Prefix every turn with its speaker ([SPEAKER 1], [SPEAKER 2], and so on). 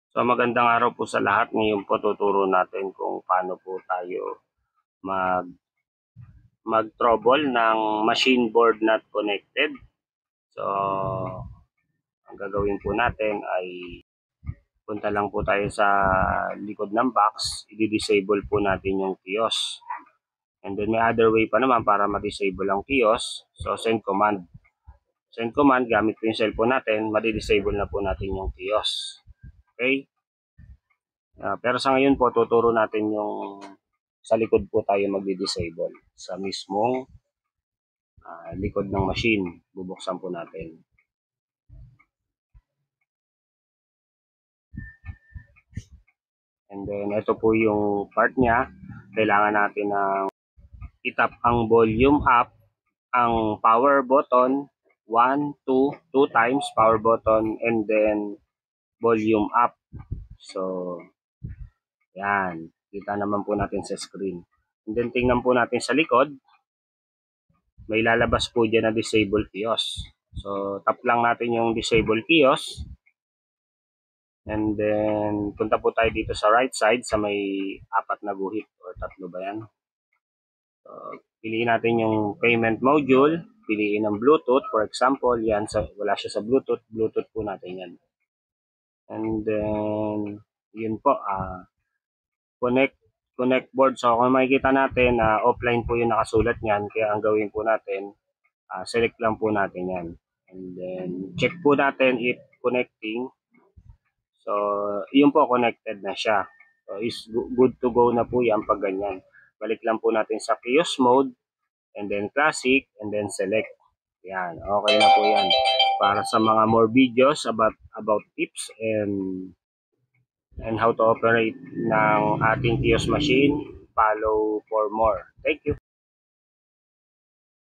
[SPEAKER 1] So magandang araw po sa lahat. Ngayon po tuturo natin kung paano po tayo mag-trouble ng machine board not connected. So ang gagawin po natin ay punta lang po tayo sa likod ng box, i-disable po natin yung kiosk. And then may other way pa naman para ma-disable ang kiosk. So send command. Send command gamit po yung cellphone natin, ma-disable na po natin yung kiosk. Okay? Pero sa ngayon po, tuturo natin yung sa likod po tayo magdi-disable. Sa mismong likod ng machine, bubuksan po natin. And then, ito po yung part niya. Kailangan natin ng itap ang volume up, ang power button, 1, 2 times power button, and then volume up. So, yan. Kita naman po natin sa screen. And then, tingnan po natin sa likod. May lalabas po dyan na disable kiosk. So, tap lang natin yung disable kiosk. And then, punta po tayo dito sa right side sa may apat na guhit or tatlo ba yan. So, piliin natin yung payment module. Piliin ang Bluetooth. For example, yan, wala siya sa Bluetooth. Bluetooth po natin yan. And then, yun po, connect board. So, kung makikita natin, offline po yung nakasulat niyan. Kaya ang gawin po natin, select lang po natin yan. And then, check po natin if connecting. So, yun po, connected na siya. So, is good to go na po yan pag ganyan. Balik lang po natin sa kiosk mode, and then classic, and then select. Yan, okay na po yan. Para sa mga more videos about tips and how to operate ng ating kiosk machine, follow for more. Thank you.